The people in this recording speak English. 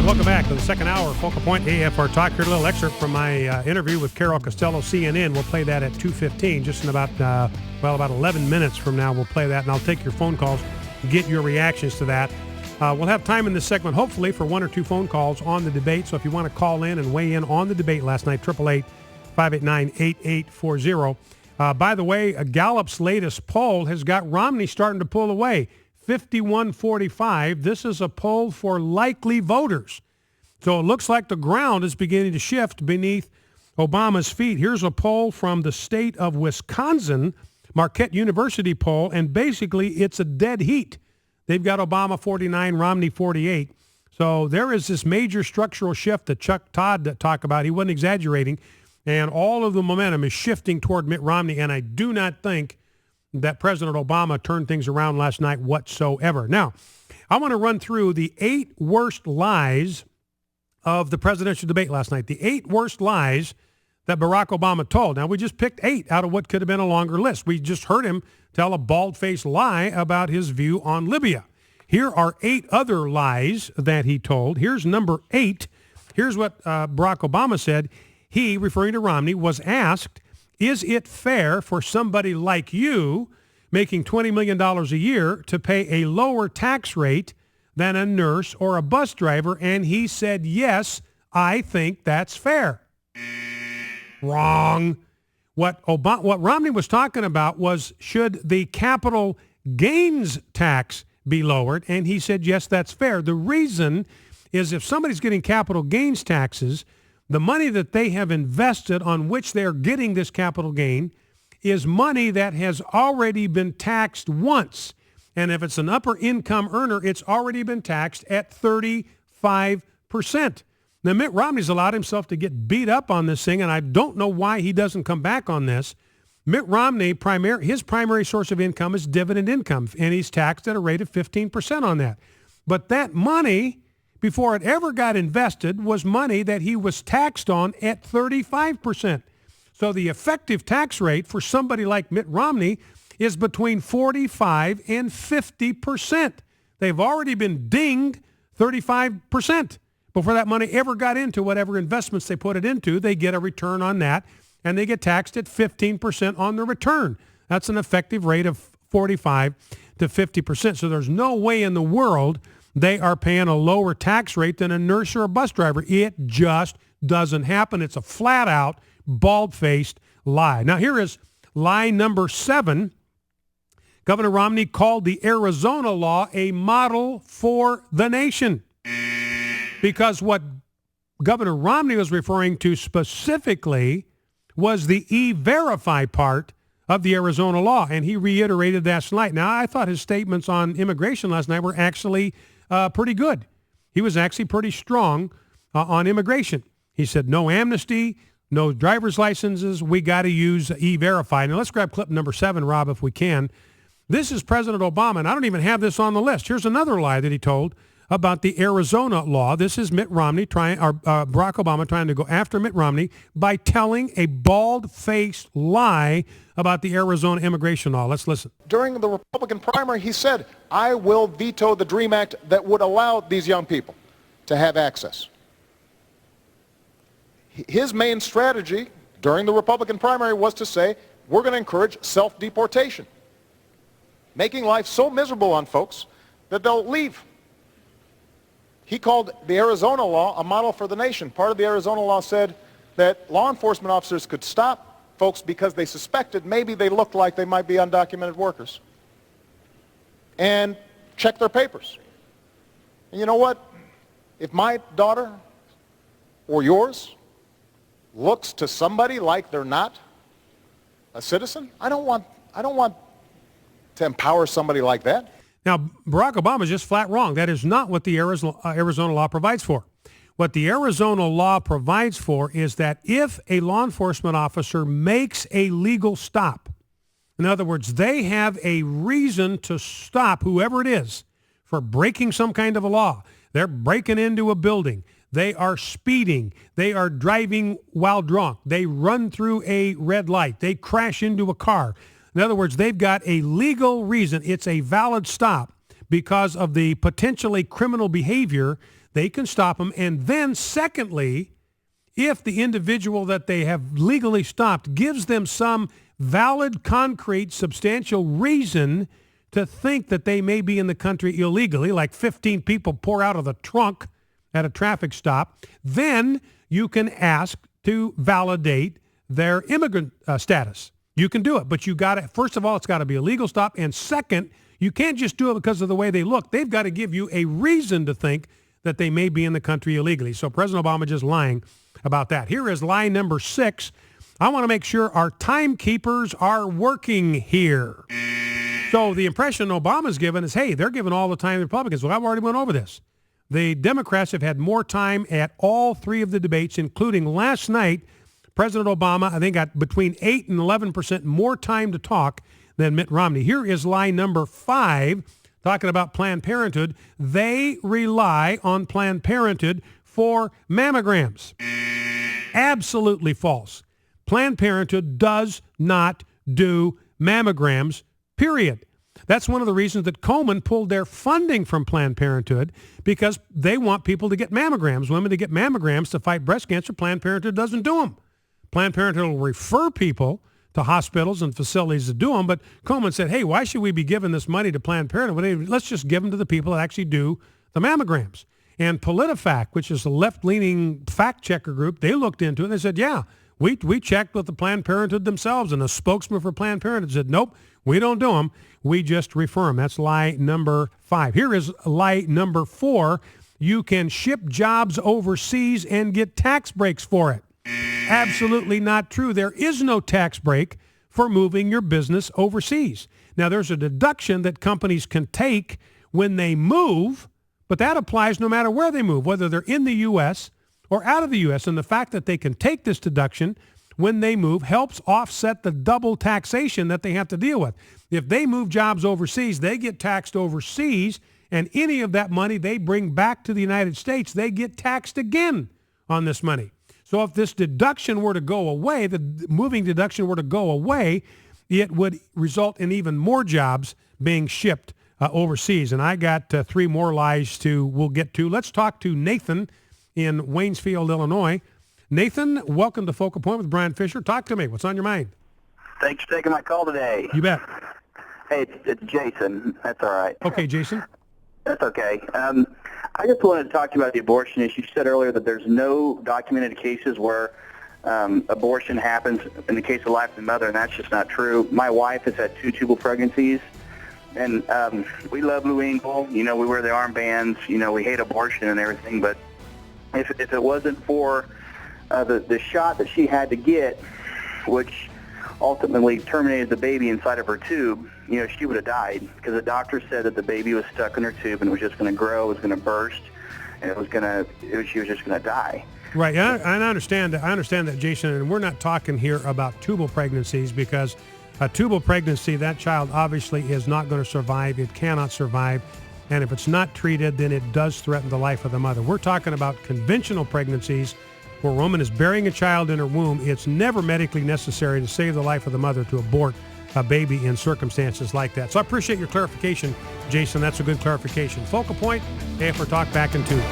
right, welcome back to the second hour of Focal Point AFR Talk. Here's a little excerpt from my interview with Carol Costello, CNN. We'll play that at 2:15, just in about 11 minutes from now. We'll play that, and I'll take your phone calls, get your reactions to that. We'll have time in this segment, hopefully, for one or two phone calls on the debate. So if you want to call in and weigh in on the debate last night, 888-589-8840. By the way, Gallup's latest poll has got Romney starting to pull away. 51-45. This is a poll for likely voters. So it looks like the ground is beginning to shift beneath Obama's feet. Here's a poll from the state of Wisconsin, Marquette University poll, and basically it's a dead heat. They've got Obama 49, Romney 48. So there is this major structural shift that Chuck Todd talked about. He wasn't exaggerating. And all of the momentum is shifting toward Mitt Romney, and I do not think that President Obama turned things around last night whatsoever. Now, I want to run through the 8 worst lies of the presidential debate last night, the 8 worst lies that Barack Obama told. Now, we just picked 8 out of what could have been a longer list. We just heard him tell a bald-faced lie about his view on Libya. Here are 8 other lies that he told. Here's number 8. Here's what Barack Obama said. He, referring to Romney, was asked, is it fair for somebody like you making $20 million a year to pay a lower tax rate than a nurse or a bus driver? And he said, yes, I think that's fair. Wrong. What Romney was talking about was, should the capital gains tax be lowered? And he said, yes, that's fair. The reason is if somebody's getting capital gains taxes, the money that they have invested on which they're getting this capital gain is money that has already been taxed once. And if it's an upper income earner, it's already been taxed at 35%. Now, Mitt Romney's allowed himself to get beat up on this thing, and I don't know why he doesn't come back on this. Mitt Romney, his primary source of income is dividend income, and he's taxed at a rate of 15% on that. But that money, before it ever got invested, was money that he was taxed on at 35%. So the effective tax rate for somebody like Mitt Romney is between 45 and 50%. They've already been dinged 35%. Before that money ever got into whatever investments they put it into, they get a return on that, and they get taxed at 15% on the return. That's an effective rate of 45 to 50%. So there's no way in the world they are paying a lower tax rate than a nurse or a bus driver. It just doesn't happen. It's a flat-out, bald-faced lie. Now, here is lie number 7. Governor Romney called the Arizona law a model for the nation. Because what Governor Romney was referring to specifically was the E-Verify part of the Arizona law, and he reiterated that tonight. Now, I thought his statements on immigration last night were actually pretty good. He was actually pretty strong on immigration. He said no amnesty, no driver's licenses. We got to use E-Verify. Now, let's grab clip number 7, Rob, if we can. This is President Obama, and I don't even have this on the list. Here's another lie that he told about the Arizona law. This is Barack Obama trying to go after Mitt Romney by telling a bald-faced lie about the Arizona immigration law. Let's listen. During the Republican primary, he said, I will veto the DREAM Act that would allow these young people to have access. His main strategy during the Republican primary was to say, we're going to encourage self-deportation, making life so miserable on folks that they'll leave. He called the Arizona law a model for the nation. Part of the Arizona law said that law enforcement officers could stop folks because they suspected maybe they looked like they might be undocumented workers and check their papers. And you know what? If my daughter or yours looks to somebody like they're not a citizen, I don't want to empower somebody like that. Now, Barack Obama is just flat wrong. That is not what the Arizona law provides for. What the Arizona law provides for is that if a law enforcement officer makes a legal stop, in other words, they have a reason to stop whoever it is for breaking some kind of a law. They're breaking into a building. They are speeding. They are driving while drunk. They run through a red light. They crash into a car. In other words, they've got a legal reason. It's a valid stop because of the potentially criminal behavior they can stop them. And then secondly, if the individual that they have legally stopped gives them some valid, concrete, substantial reason to think that they may be in the country illegally, like 15 people pour out of the trunk at a traffic stop, then you can ask to validate their immigrant status. You can do it, but you got to, first of all, it's got to be a legal stop. And second, you can't just do it because of the way they look. They've got to give you a reason to think that they may be in the country illegally. So President Obama just lying about that. Here is lie number 6. I want to make sure our timekeepers are working here. So the impression Obama's given is, hey, they're giving all the time to the Republicans. Well, I've already went over this. The Democrats have had more time at all 3 of the debates, including last night. President Obama, I think, got between 8 and 11% more time to talk than Mitt Romney. Here is lie number 5, talking about Planned Parenthood. They rely on Planned Parenthood for mammograms. Absolutely false. Planned Parenthood does not do mammograms, period. That's one of the reasons that Komen pulled their funding from Planned Parenthood, because they want people to get mammograms, women to get mammograms to fight breast cancer. Planned Parenthood doesn't do them. Planned Parenthood will refer people to hospitals and facilities to do them, but Komen said, hey, why should we be giving this money to Planned Parenthood? Let's just give them to the people that actually do the mammograms. And PolitiFact, which is a left-leaning fact-checker group, they looked into it and they said, yeah, we checked with the Planned Parenthood themselves, and the spokesman for Planned Parenthood said, nope, we don't do them. We just refer them. That's lie number 5. Here is lie number 4. You can ship jobs overseas and get tax breaks for it. Absolutely not true. There is no tax break for moving your business overseas. Now, there's a deduction that companies can take when they move, but that applies no matter where they move, whether they're in the U.S. or out of the U.S. And the fact that they can take this deduction when they move helps offset the double taxation that they have to deal with. If they move jobs overseas, they get taxed overseas, and any of that money they bring back to the United States, they get taxed again on this money. So if this deduction were to go away, the moving deduction were to go away, it would result in even more jobs being shipped overseas. And I got 3 more lies we'll get to. Let's talk to Nathan in Waynesfield, Illinois. Nathan, welcome to Focal Point with Brian Fisher. Talk to me. What's on your mind? Thanks for taking my call today. You bet. Hey, it's Jason. That's all right. Okay, Jason. That's okay. I just wanted to talk to you about the abortion issue. You said earlier that there's no documented cases where abortion happens in the case of life of the mother, and that's just not true. My wife has had 2 tubal pregnancies, and we love Blue Angel. You know, we wear the armbands. You know, we hate abortion and everything, but if it wasn't for the shot that she had to get, which ultimately terminated the baby inside of her tube, you know, she would have died, because the doctor said that the baby was stuck in her tube and it was just going to grow, it was going to burst, and she was just going to die. Right. And I understand that, Jason, and we're not talking here about tubal pregnancies, because a tubal pregnancy, that child obviously is not going to survive. It cannot survive. And if it's not treated, then it does threaten the life of the mother. We're talking about conventional pregnancies where a woman is bearing a child in her womb. It's never medically necessary to save the life of the mother to abort a baby in circumstances like that. So I appreciate your clarification, Jason. That's a good clarification. Focal Point, AFR Talk, back in 2.